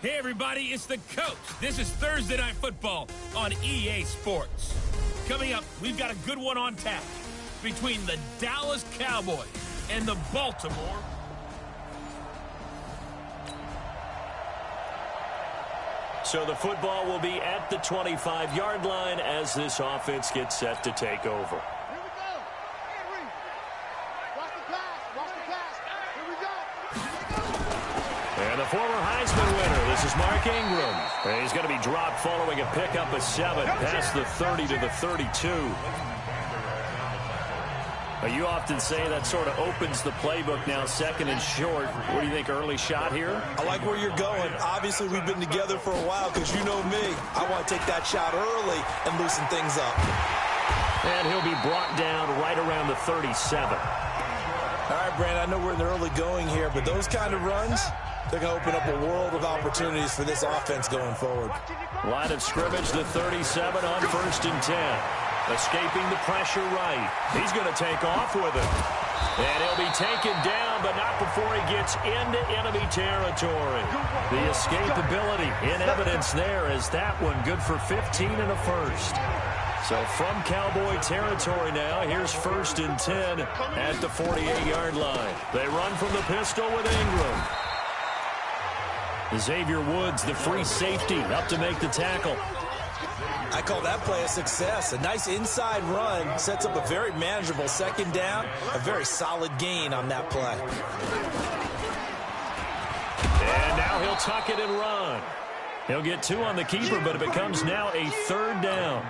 Hey, everybody, it's the coach. This is Thursday Night Football on EA Sports. Coming up, we've got a good one on tap between the Dallas Cowboys and the Baltimore. So the football will be at the 25-yard line as this offense gets set to take over. And the former Heisman winner, this is Mark Ingram. And he's going to be dropped following a pickup of 7 past the 30 to the 32. You often say that sort of opens the playbook now, second and short. What do you think, early shot here? I like where you're going. Obviously, we've been together for a while because you know me. I want to take that shot early and loosen things up. And he'll be brought down right around the 37. All right, Brandon, I know we're in the early going here, but those kind of runs, they're going to open up a world of opportunities for this offense going forward. Line of scrimmage, the 37 on 1st and 10. Escaping the pressure right. He's going to take off with it. And he'll be taken down, but not before he gets into enemy territory. The escapability in evidence there as that one good for 15 and a first. So from Cowboy territory now, here's 1st and 10 at the 48-yard line. They run from the pistol with Ingram. Xavier Woods, the free safety, up to make the tackle. I call that play a success. A nice inside run sets up a very manageable second down, a very solid gain on that play. And now he'll tuck it and run. He'll get 2 on the keeper, but it becomes now a 3rd down.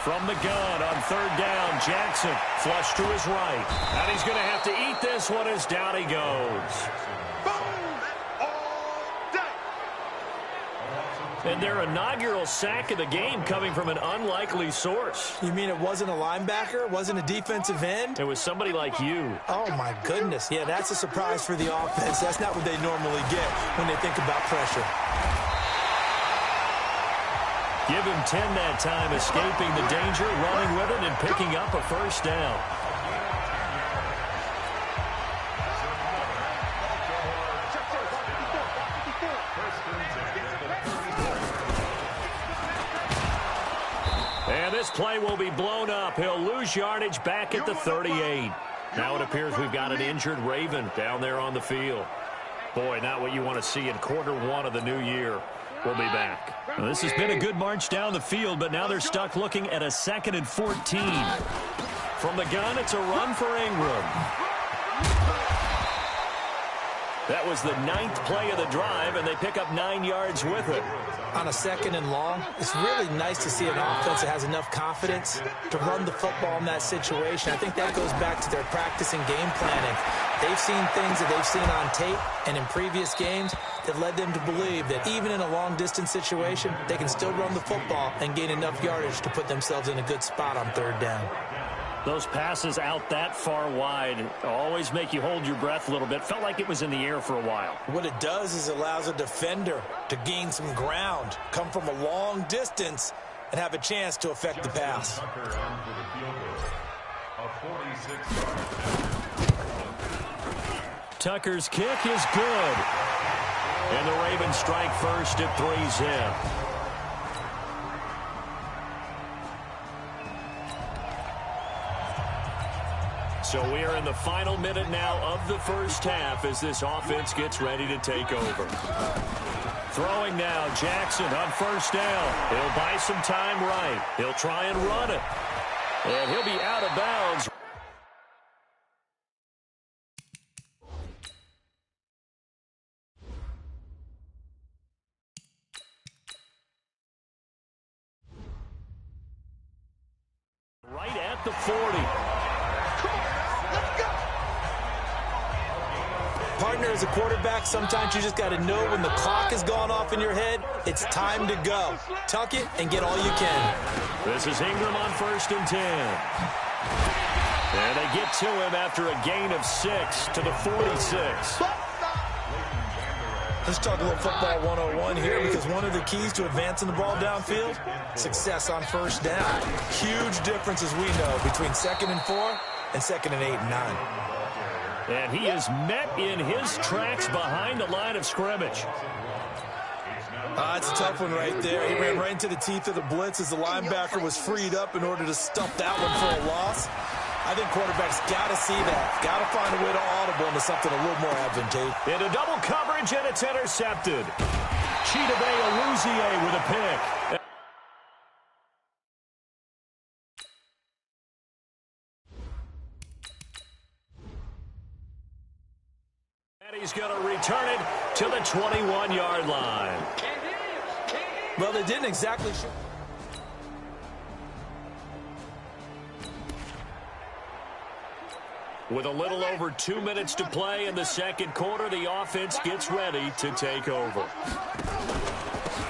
From the gun on 3rd down, Jackson flush to his right. And he's going to have to eat this one as down he goes. And their inaugural sack of the game coming from an unlikely source. You mean it wasn't a linebacker? It wasn't a defensive end? It was somebody like you. Oh, my goodness. Yeah, that's a surprise for the offense. That's not what they normally get when they think about pressure. Give him 10 that time, escaping the danger, running with it, and picking up a 1st down. And this play will be blown up. He'll lose yardage back at the 38. Now it appears we've got an injured Raven down there on the field. Boy, not what you want to see in Q1 of the new year. We'll be back. Well, this has been a good march down the field, but now they're stuck looking at a 2nd and 14. From the gun, it's a run for Ingram. That was the 9th play of the drive, and they pick up 9 yards with it. On a 2nd and long, it's really nice to see an offense that has enough confidence to run the football in that situation. I think that goes back to their practice and game planning. They've seen things that they've seen on tape and in previous games that led them to believe that even in a long-distance situation, they can still run the football and gain enough yardage to put themselves in a good spot on 3rd down. Those passes out that far wide always make you hold your breath a little bit. Felt like it was in the air for a while. What it does is it allows a defender to gain some ground, come from a long distance, and have a chance to affect the pass. Tucker's kick is good. And the Ravens strike first at 3-zip. So we are in the final minute now of the 1st half as this offense gets ready to take over. Throwing now, Jackson on 1st down. He'll buy some time right. He'll try and run it. And he'll be out of bounds. Right at the 40. Partner, as a quarterback, sometimes you just got to know when the clock has gone off in your head, it's time to go. Tuck it and get all you can. This is Ingram on 1st and 10. And they get to him after a gain of 6 to the 46. Let's talk a little football 101 here, because one of the keys to advancing the ball downfield, success on 1st down. Huge difference, as we know, between 2nd and 4 and 2nd and 8 and 9. And he is met in his tracks behind the line of scrimmage. It's a tough one right there. He ran right into the teeth of the blitz as the linebacker was freed up in order to stuff that one for a loss. I think quarterbacks got to see that. Got to find a way to audible into something a little more advantageous. Into double coverage, and it's intercepted. Chidobe Awuzie with a pick. And he's going to return it to the 21-yard line. Well, they didn't exactly show. With a little over 2 minutes to play in the second quarter, the offense gets ready to take over.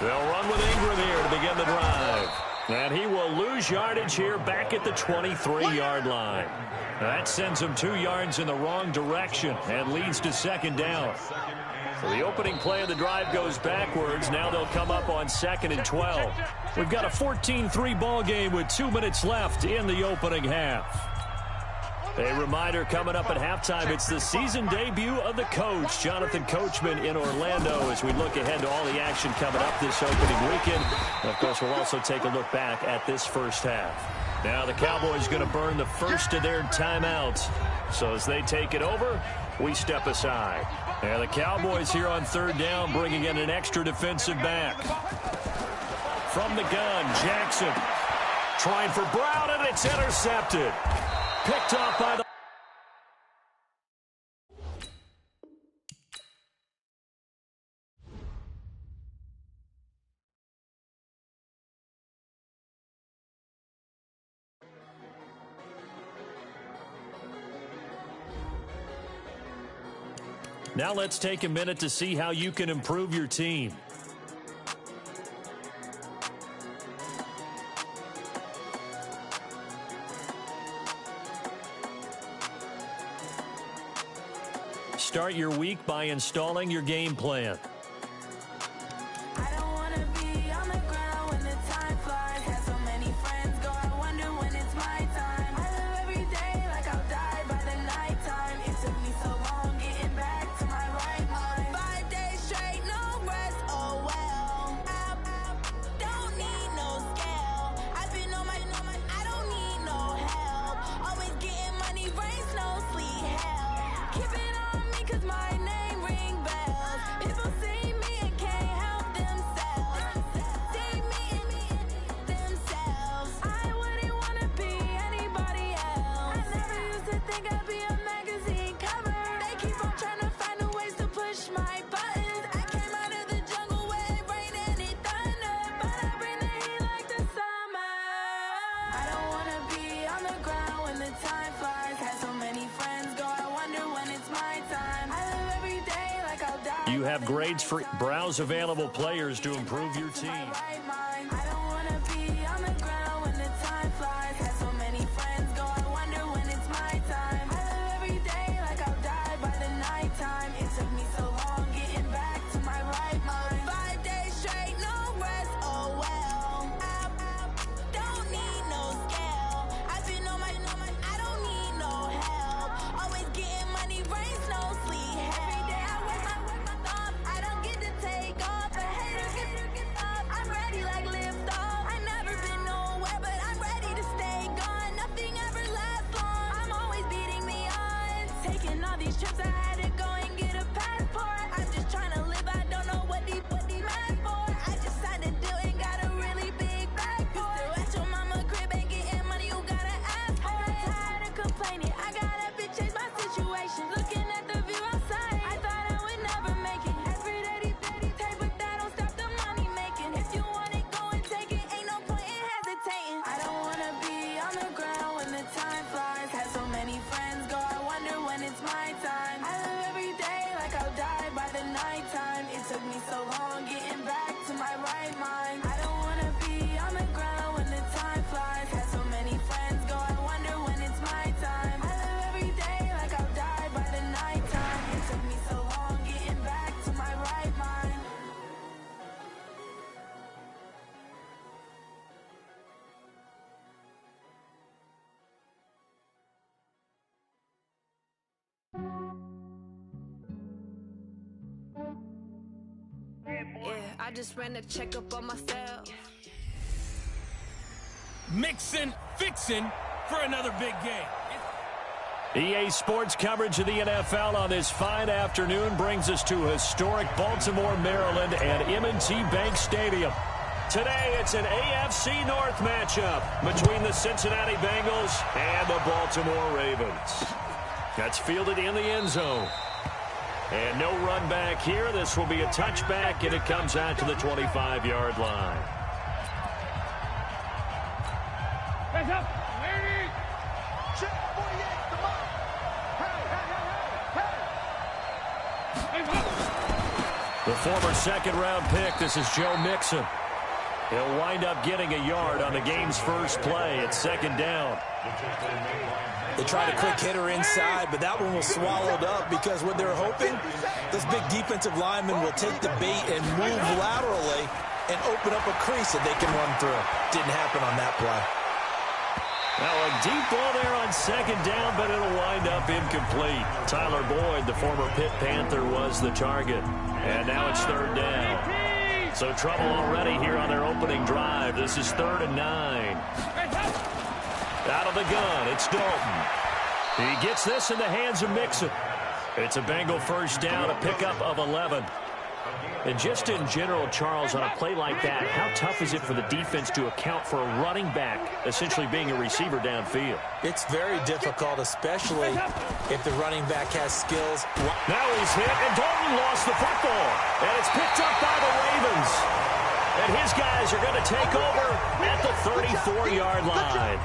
They'll run with Ingram here to begin the drive. And he will lose yardage here back at the 23-yard line. That sends him 2 yards in the wrong direction and leads to second down. So the opening play of the drive goes backwards. Now they'll come up on 2nd and 12. We've got a 14-3 ball game with 2 minutes left in the opening half. A reminder coming up at halftime, it's the season debut of the coach, Jonathan Coachman in Orlando, as we look ahead to all the action coming up this opening weekend. And of course, we'll also take a look back at this first half. Now the Cowboys going to burn the first of their timeouts. So as they take it over, we step aside. And the Cowboys here on 3rd down, bringing in an extra defensive back. From the gun, Jackson trying for Brown, and it's intercepted. Picked off by the... Now let's take a minute to see how you can improve your team. Start your week by installing your game plan. You have grades for browse available players to improve your team. I just ran a checkup on myself. Mixing, fixing for another big game. EA Sports coverage of the NFL on this fine afternoon brings us to historic Baltimore, Maryland and M&T Bank Stadium. Today, it's an AFC North matchup between the Cincinnati Bengals and the Baltimore Ravens. That's fielded in the end zone. And no run back here. This will be a touchback, and it comes out to the 25-yard line. Hands up. Lady. Check 48. Come on. Hey. Hands up. The former second-round pick, this is Joe Mixon. He'll wind up getting a yard on the game's first play. It's second down. They tried a quick hitter inside, but that one was swallowed up because what they're hoping, this big defensive lineman will take the bait and move laterally and open up a crease that they can run through. Didn't happen on that play. Now a deep ball there on second down, but it'll wind up incomplete. Tyler Boyd, the former Pitt Panther, was the target. And now it's third down. So trouble already here on their opening drive. This is 3rd and 9. Out of the gun, it's Dalton. He gets this in the hands of Mixon. It's a Bengal first down, a pickup of 11. And just in general, Charles, on a play like that, how tough is it for the defense to account for a running back essentially being a receiver downfield? It's very difficult, especially if the running back has skills. Now he's hit, and Dalton lost the football. And it's picked up by the Ravens. And his guys are going to take over at the 34-yard line.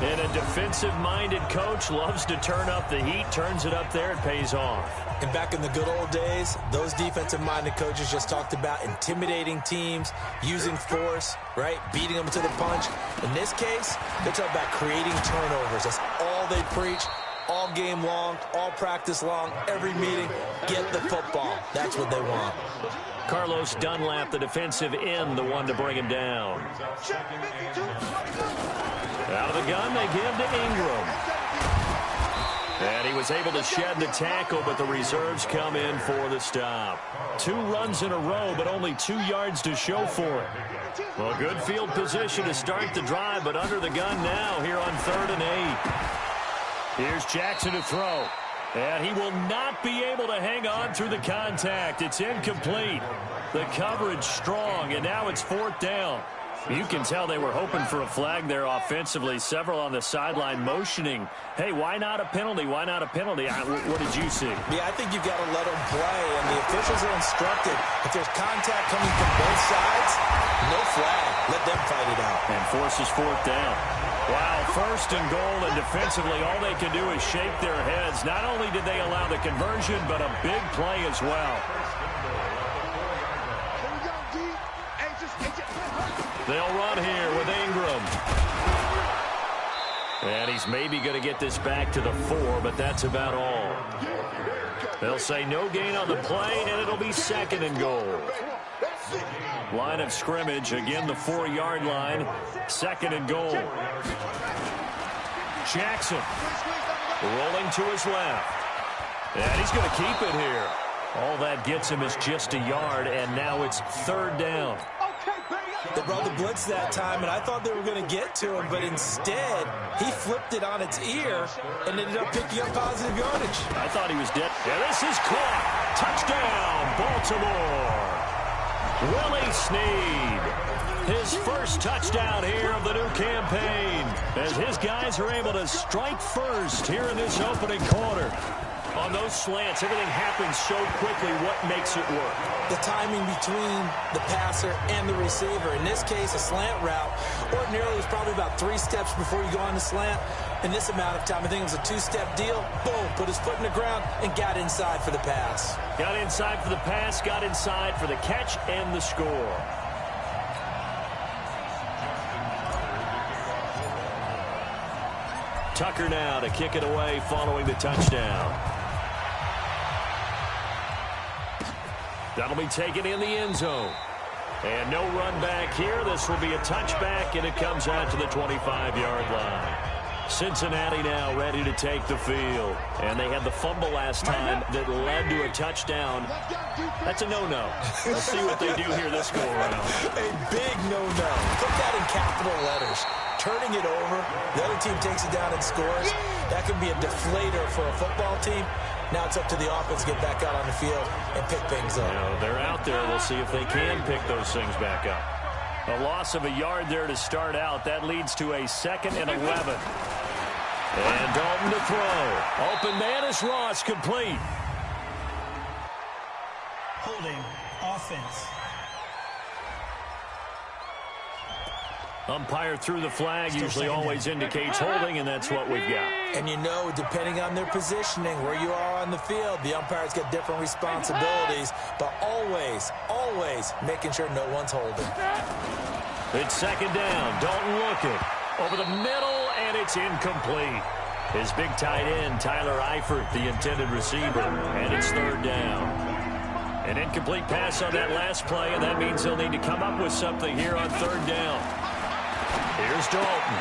And a defensive-minded coach loves to turn up the heat, turns it up there, and pays off. And back in the good old days, those defensive-minded coaches just talked about intimidating teams, using force, right, beating them to the punch. In this case, they're talking about creating turnovers. That's all they preach all game long, all practice long, every meeting. Get the football. That's what they want. Carlos Dunlap, the defensive end, the one to bring him down. Out of the gun, they give to Ingram. And he was able to shed the tackle, but the reserves come in for the stop. 2 runs in a row, but only 2 yards to show for it. Well, good field position to start the drive, but under the gun now here on 3rd and 8. Here's Jackson to throw. And he will not be able to hang on through the contact. It's incomplete. The coverage strong, and now it's 4th down. You can tell they were hoping for a flag there offensively. Several on the sideline motioning. Hey, why not a penalty? Why not a penalty? What did you see? Yeah, I think you've got to let them play, and the officials are instructed. If there's contact coming from both sides, no flag. Let them fight it out. And forces 4th down. Wow, 1st and goal, and defensively all they can do is shake their heads. Not only did they allow the conversion, but a big play as well. They'll run here with Ingram. And he's maybe going to get this back to the 4, but that's about all. They'll say no gain on the play, and it'll be 2nd and goal. Line of scrimmage, again the 4-yard line, 2nd and goal. Jackson rolling to his left. And he's going to keep it here. All that gets him is just a yard, and now it's 3rd down. They brought the blitz that time, and I thought they were going to get to him, but instead, he flipped it on its ear and ended up picking up positive yardage. I thought he was dead. And this is caught. Touchdown, Baltimore. Willie Snead. His first touchdown here of the new campaign, as his guys are able to strike first here in this opening quarter. On those slants, everything happens so quickly. What makes it work? The timing between the passer and the receiver. In this case, a slant route. Ordinarily, it's probably about 3 steps before you go on the slant. In this amount of time, I think it was a 2-step deal. Boom, put his foot in the ground and got inside for the pass. Got inside for the pass, got inside for the catch and the score. Tucker now to kick it away following the touchdown. That'll be taken in the end zone. And no run back here. This will be a touchback, and it comes out to the 25-yard line. Cincinnati now ready to take the field. And they had the fumble last time that led to a touchdown. That's a no-no. Let's see what they do here this go-around. A big no-no. Put that in capital letters. Turning it over, the other team takes it down and scores. That could be a deflator for a football team. Now it's up to the offense to get back out on the field and pick things up. They're out there. We'll see if they can pick those things back up. A loss of a yard there to start out. That leads to a 2nd and 11. And Dalton to throw. Open man is Ross, complete. Holding offense. Umpire threw the flag, usually always indicates holding, and that's what we've got. And you know, depending on their positioning, where you are on the field, the umpires get different responsibilities, but always, always making sure no one's holding. It's 2nd down. Dalton looking. Over the middle, and it's incomplete. His big tight end, Tyler Eifert, the intended receiver, and it's 3rd down. An incomplete pass on that last play, and that means they'll need to come up with something here on 3rd down. Here's Dalton,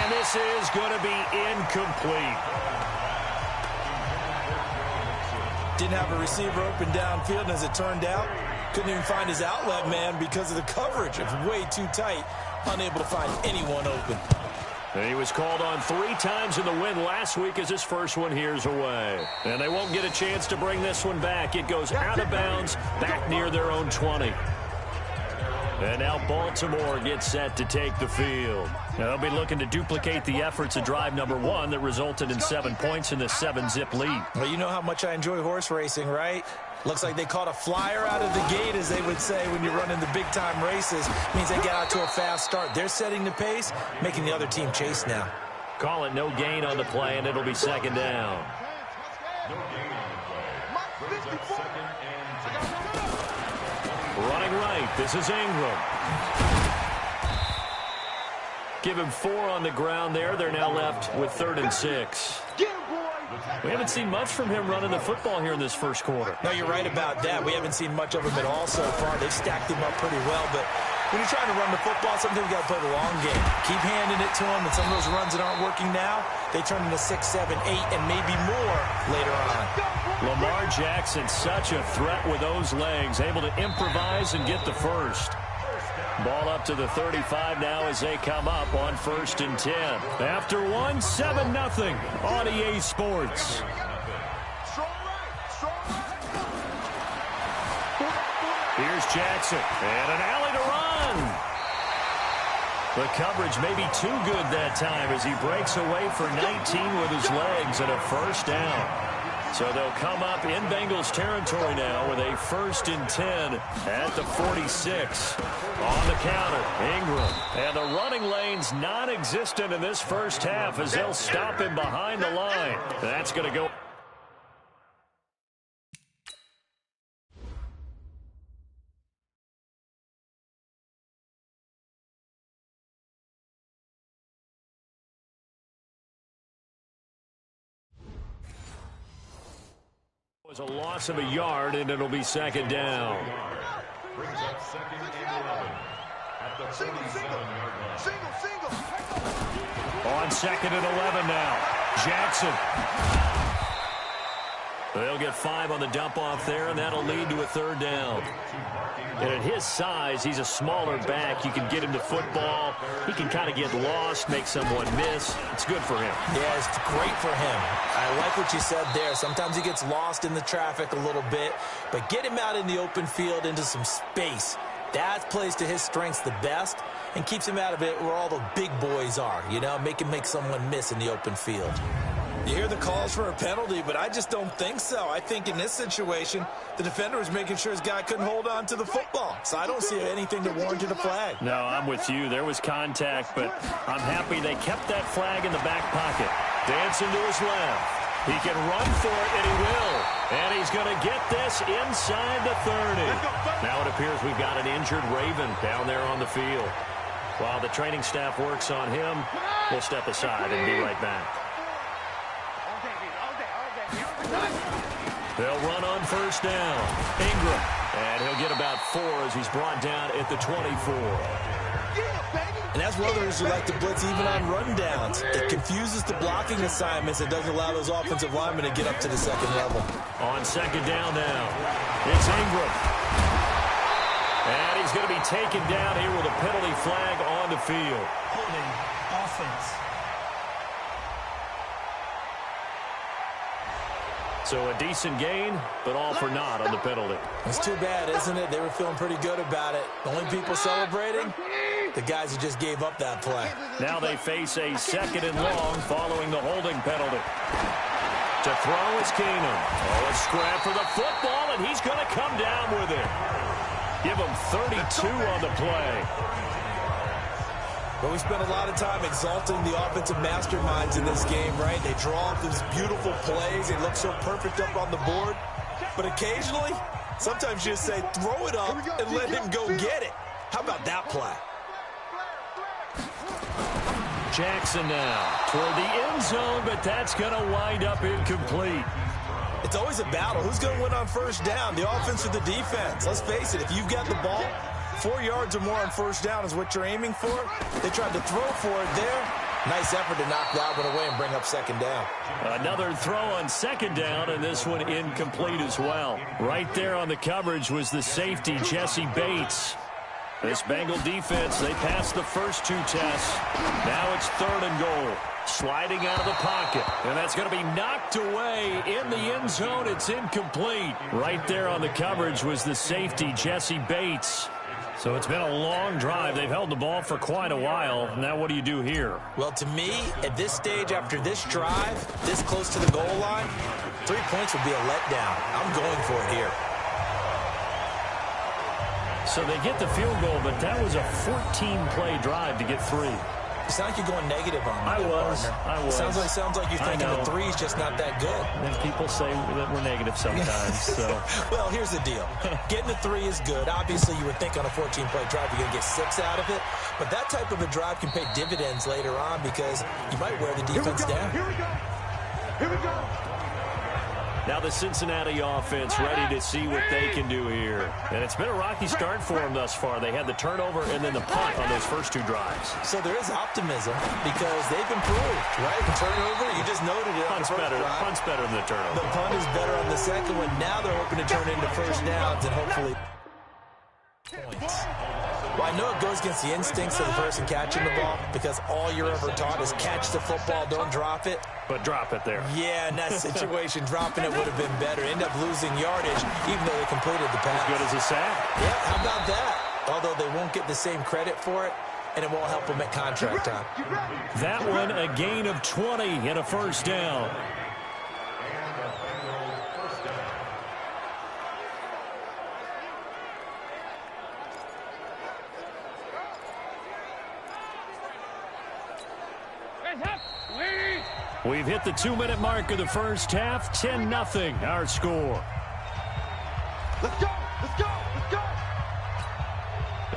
and this is going to be incomplete. Didn't have a receiver open downfield, and as it turned out, couldn't even find his outlet man because of the coverage. It was way too tight, unable to find anyone open. And he was called on 3 times in the win last week as his first one here's away. And they won't get a chance to bring this one back. It goes out of bounds back near their own 20. And now Baltimore gets set to take the field. Now they'll be looking to duplicate the efforts of drive number 1 that resulted in 7 points in the 7-zip lead. Well, you know how much I enjoy horse racing, right? Looks like they caught a flyer out of the gate, as they would say when you're running the big-time races. Means they get out to a fast start. They're setting the pace, making the other team chase now. Call it no gain on the play, and it'll be 2nd down. Running right, this is Ingram. Give him 4 on the ground there. They're now left with 3rd and 6. We haven't seen much from him running the football here in this first quarter. No, you're right about that. We haven't seen much of him at all so far. They've stacked him up pretty well, but when you're trying to run the football, sometimes you got to play the long game. Keep handing it to him, and some of those runs that aren't working now, they turn into 6, 7, 8, and maybe more later on. Lamar Jackson, such a threat with those legs, able to improvise and get the first. Ball up to the 35 now as they come up on 1st and 10. After 1, 7-0 on EA Sports. Here's Jackson, and an alley to run. The coverage may be too good that time as he breaks away for 19 with his legs and a 1st down. So they'll come up in Bengals territory now with a 1st and 10 at the 46. On the counter, Ingram. And the running lane's non-existent in this first half as they'll stop him behind the line. That's going to go. Was a loss of a yard, and it'll be 2nd down. Brings up 2nd and 11 at the 47-yard line. Single. On 2nd and 11 now. Jackson. They'll get 5 on the dump-off there, and that'll lead to a 3rd down. And at his size, he's a smaller back. You can get him to football. He can kind of get lost, make someone miss. It's good for him. Yeah, it's great for him. I like what you said there. Sometimes he gets lost in the traffic a little bit, but get him out in the open field into some space. That plays to his strengths the best and keeps him out of it where all the big boys are, you know, make someone miss in the open field. You hear the calls for a penalty, but I just don't think so. I think in this situation, the defender was making sure his guy couldn't hold on to the football. So I don't see anything to warrant a flag. No, I'm with you. There was contact, but I'm happy they kept that flag in the back pocket. Dancing to his left. He can run for it, and he will. And he's going to get this inside the 30. Now it appears we've got an injured Raven down there on the field. While the training staff works on him, we'll step aside and be right back. They'll run on 1st down. Ingram. And he'll get about 4 as he's brought down at the 24. And that's one of the reasons we like to blitz even on rundowns. It confuses the blocking assignments. It doesn't allow those offensive linemen to get up to the second level. On second down now, it's Ingram. And he's going to be taken down here with a penalty flag on the field. Holding offense. So a decent gain, but all for naught on the penalty. It's too bad, isn't it? They were feeling pretty good about it. The only people celebrating, the guys who just gave up that play. Now they face a second and long following the holding penalty. To throw is Keenum. Oh, a scrap for the football, and he's going to come down with it. Give him 32 on the play. But we spent a lot of time exalting the offensive masterminds in this game, right? They draw up these beautiful plays. They look so perfect up on the board. But occasionally, sometimes you just say, throw it up and let him go get it. How about that play? Jackson now toward the end zone, but that's going to wind up incomplete. It's always a battle. Who's going to win on first down, the offense or the defense? Let's face it, if you've got the ball, 4 yards or more on first down is what you're aiming for. They tried to throw for it there. Nice effort to knock that one away and bring up second down. Another throw on second down, and this one incomplete as well. Right there on the coverage was the safety, Jesse Bates. This Bengal defense, they passed the first two tests. Now it's third and goal. Sliding out of the pocket. And that's going to be knocked away in the end zone. It's incomplete. Right there on the coverage was the safety, Jesse Bates. So it's been a long drive. They've held the ball for quite a while. Now what do you do here? Well, to me, at this stage, after this drive, this close to the goal line, 3 points would be a letdown. I'm going for it here. So they get the field goal, but that was a 14-play drive to get 3. It sounds like you're going negative on me. I was. Sounds like you're thinking the 3 is just not that good. And people say that we're negative sometimes. So, well, here's the deal. Getting the 3 is good. Obviously, you would think on a 14-play drive you're going to get 6 out of it. But that type of a drive can pay dividends later on because you might wear the defense down. Here we go. Here we go. Now the Cincinnati offense ready to see what they can do here. And it's been a rocky start for them thus far. They had the turnover and then the punt on those first 2 drives. So there is optimism because they've improved, right? The turnover, you just noted it. Punt's better than the turnover. The punt is better on the second one. Now they're hoping to turn into first downs and hopefully points. Well, I know it goes against the instincts of the person catching the ball because all you're ever taught is catch the football, don't drop it. But drop it there. Yeah, in that situation, dropping it would have been better. End up losing yardage, even though they completed the pass. As good as a sack. Yeah, how about that? Although they won't get the same credit for it, and it won't help them at contract time. That one, a gain of 20 and a first down. We've hit the 2-minute mark of the first half. 10-0, our score. Let's go. Let's go. Let's go.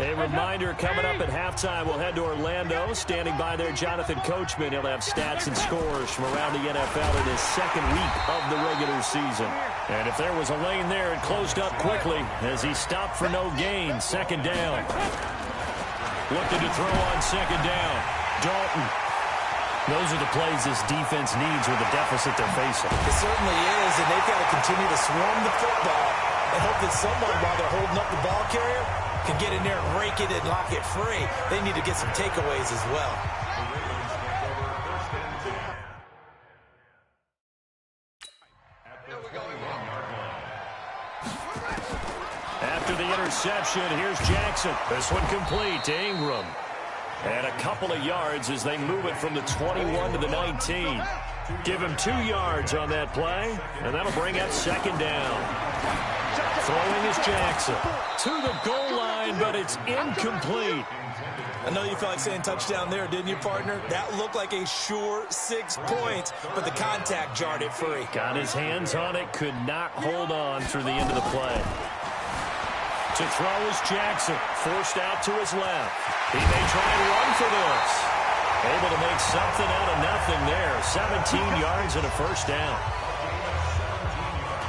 A reminder coming up at halftime, we'll head to Orlando. Standing by there, Jonathan Coachman. He'll have stats and scores from around the NFL in his second week of the regular season. And if there was a lane there, it closed up quickly as he stopped for no gain. Second down. Looking to throw on second down. Dalton. Those are the plays this defense needs with the deficit they're facing. It certainly is, and they've got to continue to swarm the football and hope that someone, while they're holding up the ball carrier, can get in there and rake it and lock it free. They need to get some takeaways as well. After the interception, here's Jackson. This one complete to Ingram. And a couple of yards as they move it from the 21 to the 19. Give him 2 yards on that play, and that'll bring up second down. Throwing is Jackson. To the goal line, but it's incomplete. I know you felt like saying touchdown there, didn't you, partner? That looked like a sure 6 points, but the contact jarred it free. Got his hands on it, could not hold on through the end of the play. To throw is Jackson, forced out to his left. He may try and run for this. Able to make something out of nothing there. 17 yards and a first down.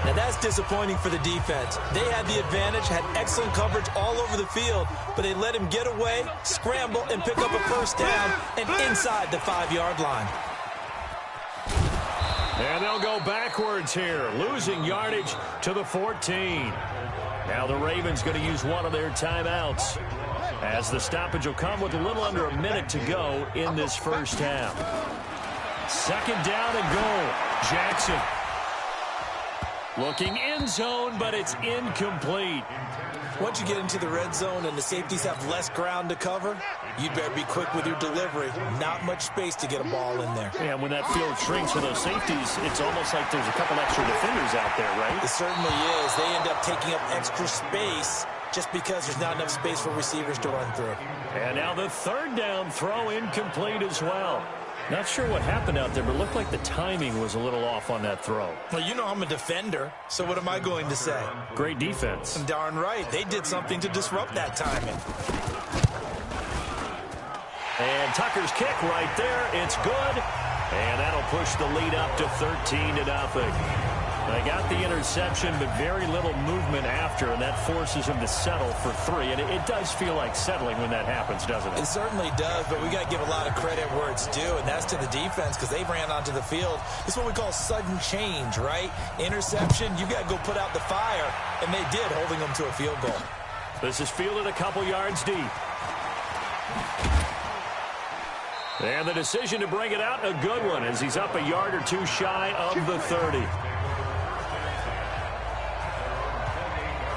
Now that's disappointing for the defense. They had the advantage, had excellent coverage all over the field, but they let him get away, scramble, and pick up a first down and inside the 5-yard line. And they'll go backwards here, losing yardage to the 14. Now the Ravens going to use one of their timeouts, as the stoppage will come with a little under a minute to go in this first half. Second down and goal. Jackson looking end zone, but it's incomplete. Once you get into the red zone and the safeties have less ground to cover, you'd better be quick with your delivery. Not much space to get a ball in there. Yeah, when that field shrinks for those safeties, it's almost like there's a couple extra defenders out there, right? It certainly is. They end up taking up extra space just because there's not enough space for receivers to run through. And now the third down throw incomplete as well. Not sure what happened out there, but it looked like the timing was a little off on that throw. Well, you know I'm a defender, so what am I going to say? Great defense. Darn right. They did something to disrupt that timing. And Tucker's kick right there. It's good. And that'll push the lead up to 13-0. They got the interception, but very little movement after, and that forces them to settle for 3. And it does feel like settling when that happens, doesn't it? It certainly does, but we got to give a lot of credit where it's due, and that's to the defense because they ran onto the field. This is what we call sudden change, right? Interception, you got to go put out the fire, and they did, holding them to a field goal. This is fielded a couple yards deep. And the decision to bring it out, a good one, as he's up a yard or two shy of the 30.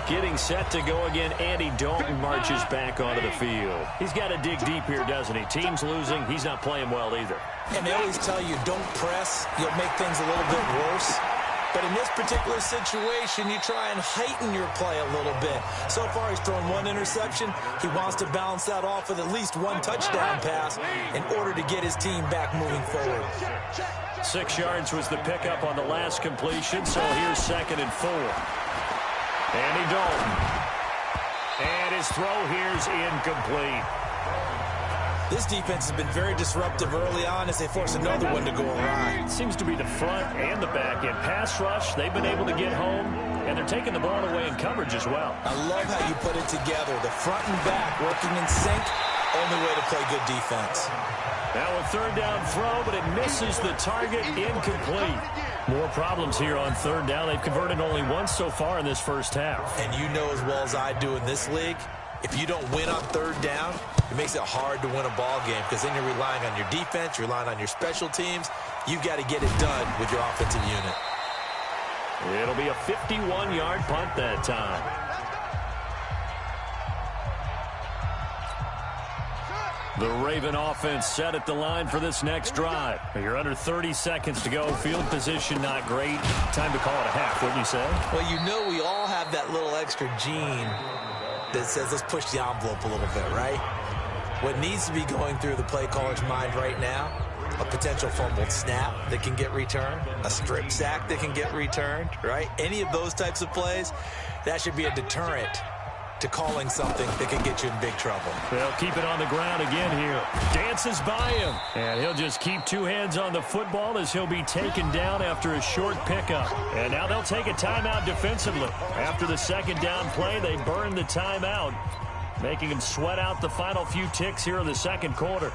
Getting set to go again, Andy Dalton marches back onto the field. He's got to dig deep here, doesn't he? Team's losing. He's not playing well either. And they always tell you, don't press. You'll make things a little bit worse. But in this particular situation, you try and heighten your play a little bit. So far, he's thrown one interception. He wants to balance that off with at least one touchdown pass in order to get his team back moving forward. 6 yards was the pickup on the last completion, so here's 2nd and 4. Andy Dalton. And his throw here's incomplete. This defense has been very disruptive early on as they force another one to go awry. It seems to be the front and the back end. Pass rush, they've been able to get home, and they're taking the ball away in coverage as well. I love how you put it together. The front and back working in sync. Only way to play good defense. Now a third down throw, but it misses the target, incomplete. More problems here on third down. They've converted only once so far in this first half. And you know as well as I do in this league, if you don't win on third down, it makes it hard to win a ball game because then you're relying on your defense, you're relying on your special teams. You've got to get it done with your offensive unit. It'll be a 51-yard punt that time. The Raven offense set at the line for this next drive. You're under 30 seconds to go. Field position not great. Time to call it a half, wouldn't you say? Well, you know we all have that little extra gene that says let's push the envelope a little bit, right? What needs to be going through the play caller's mind right now, a potential fumbled snap that can get returned, a strip sack that can get returned, right? Any of those types of plays, that should be a deterrent to calling something that can get you in big trouble. They'll keep it on the ground again here. Dances by him. And he'll just keep 2 hands on the football as he'll be taken down after a short pickup. And now they'll take a timeout defensively. After the second down play, they burn the timeout, making him sweat out the final few ticks here in the second quarter.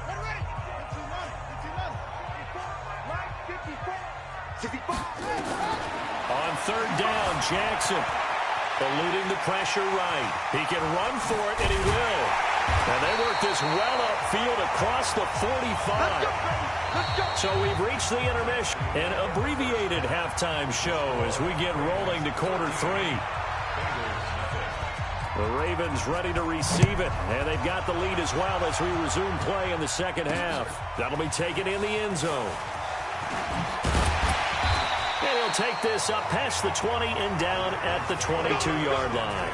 On third down, Jackson eluding the pressure right. He can run for it, and he will. And they work this well upfield across the 45. So we've reached the intermission, an abbreviated halftime show as we get rolling to quarter 3. The Ravens ready to receive it, and they've got the lead as well as we resume play in the second half. That'll be taken in the end zone. And he'll take this up past the 20 and down at the 22-yard line.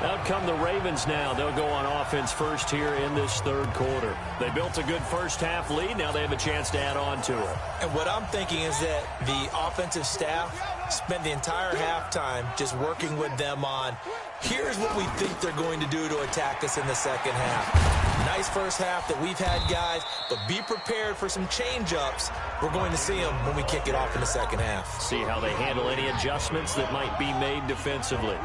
Out come the Ravens now. They'll go on offense first here in this third quarter. They built a good first half lead. Now they have a chance to add on to it. And what I'm thinking is that the offensive staff spent the entire halftime just working with them on, here's what we think they're going to do to attack us in the second half. Nice first half that we've had, guys, but be prepared for some change-ups. We're going to see them when we kick it off in the second half. See how they handle any adjustments that might be made defensively.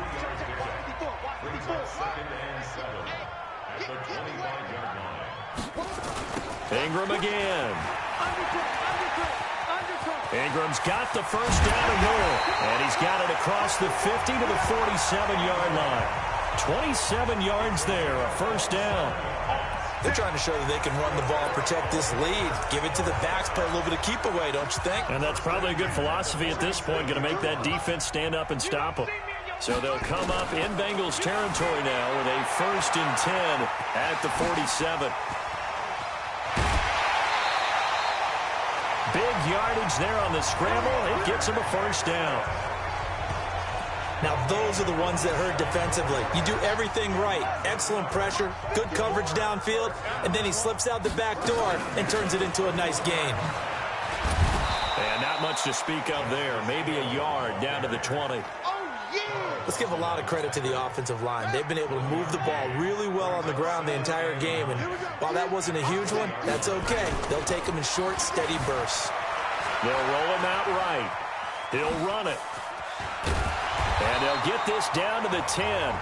Ingram again. Ingram's got the first down and more. And he's got it across the 50 to the 47-yard line. 27 yards there, a first down. They're trying to show that they can run the ball, protect this lead, give it to the backs, play a little bit of keep away, don't you think? And that's probably a good philosophy at this point, going to make that defense stand up and stop them. So they'll come up in Bengals territory now with a 1st and 10 at the 47. Big yardage there on the scramble. It gets him a first down. Now, those are the ones that hurt defensively. You do everything right. Excellent pressure, good coverage downfield, and then he slips out the back door and turns it into a nice gain. And not much to speak of there. Maybe a yard down to the 20. Let's give a lot of credit to the offensive line. They've been able to move the ball really well on the ground the entire game, and while that wasn't a huge one, that's okay. They'll take them in short, steady bursts. They'll roll him out right. He'll run it. And they'll get this down to the 10.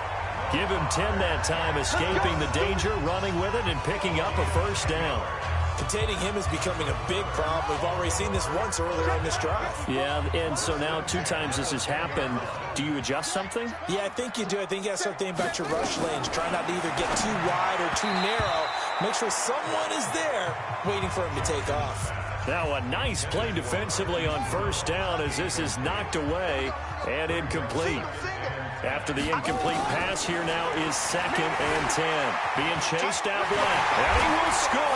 Give him 10 that time, escaping the danger, running with it, and picking up a first down. Containing him is becoming a big problem. We've already seen this once earlier on this drive. Yeah, and so now 2 times this has happened. Do you adjust something? Yeah, I think you do. I think you got to start thinking about your rush lanes. Try not to either get too wide or too narrow. Make sure someone is there waiting for him to take off. Now a nice play defensively on first down as this is knocked away and incomplete. After the incomplete pass, here now is 2nd and 10. Being chased out left. And he will score.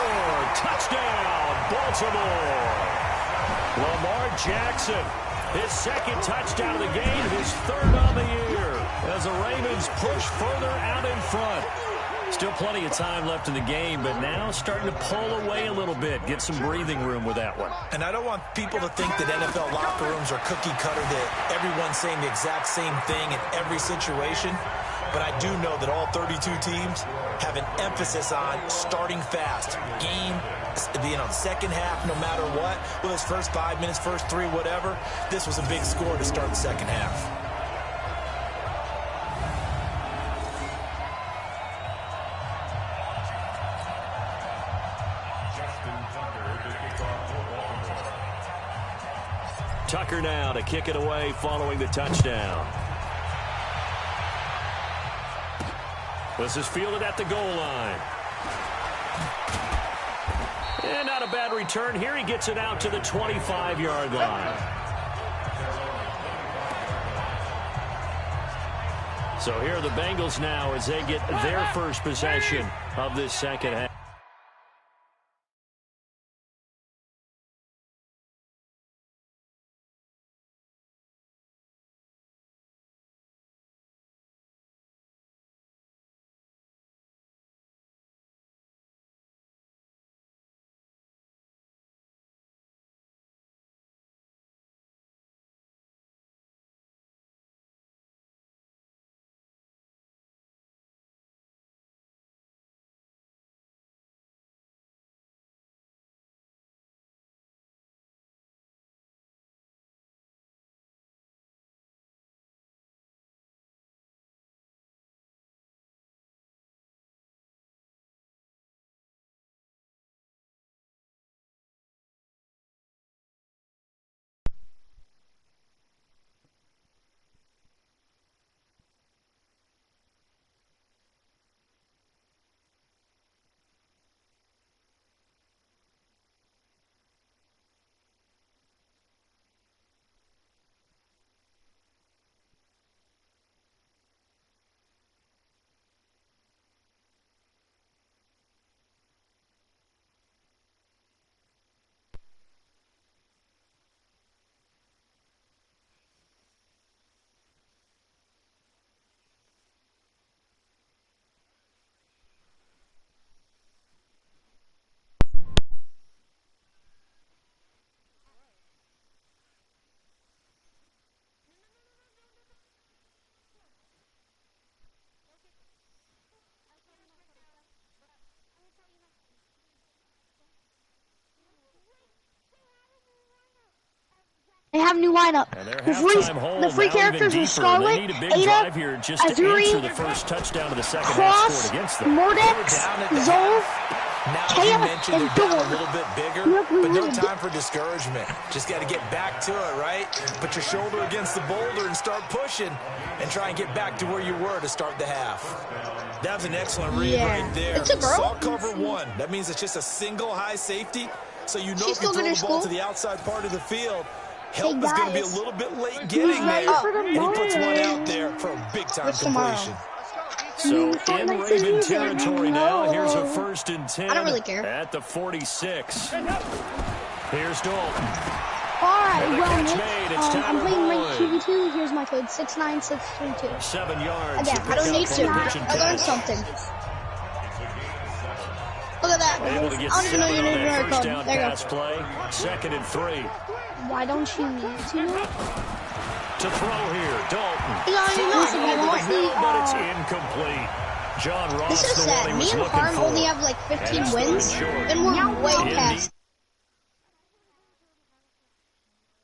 Touchdown, Baltimore. Lamar Jackson, his 2nd touchdown of the game, his 3rd on the year, as the Ravens push further out in front. Still plenty of time left in the game, but now starting to pull away a little bit, get some breathing room with that one. And I don't want people to think that NFL locker rooms are cookie cutter, that everyone's saying the exact same thing in every situation. But I do know that all 32 teams have an emphasis on starting fast. Game, second half, no matter what. Whether it's first 5 minutes, first 3, whatever. This was a big score to start the second half. Tucker now to kick it away following the touchdown. This is fielded at the goal line. And not a bad return here. He gets it out to the 25-yard line. So here are the Bengals now as they get their first possession of this second half. They have a new lineup. The free characters are Scarlet, Ada, Azuri, the first touchdown of the second Cross, Mordex, Zol, Now, you mentioned they're down a little bit bigger, but no time for discouragement. Just got to get back to it, right? Put your shoulder against the boulder and start pushing and try and get back to where you were to start the half. That was an excellent read right there. It's a girl. Saw cover one. That means it's just a single high safety, so you know if you throw the ball to the outside part of the field, help is going to be a little bit late getting there. And he puts one out there for a big-time completion. So in Raven territory now, here's a 1st and 10 I don't really care. at the 46. Here's Dalton. Alright, well, Nick, It's I'm playing ranked 2v2. Here's my code, 69632. 7 yards. Again, I don't need to. I learned something. Look at that. Able to get I don't even know your new numeric first code. down There you pass go. play. 2nd and 3. Why don't you need to? To throw here, Dalton. You know, But it's incomplete. John Ross, this is the one sad. he Me was and looking Harm for. only have like 15 wins, and we're way past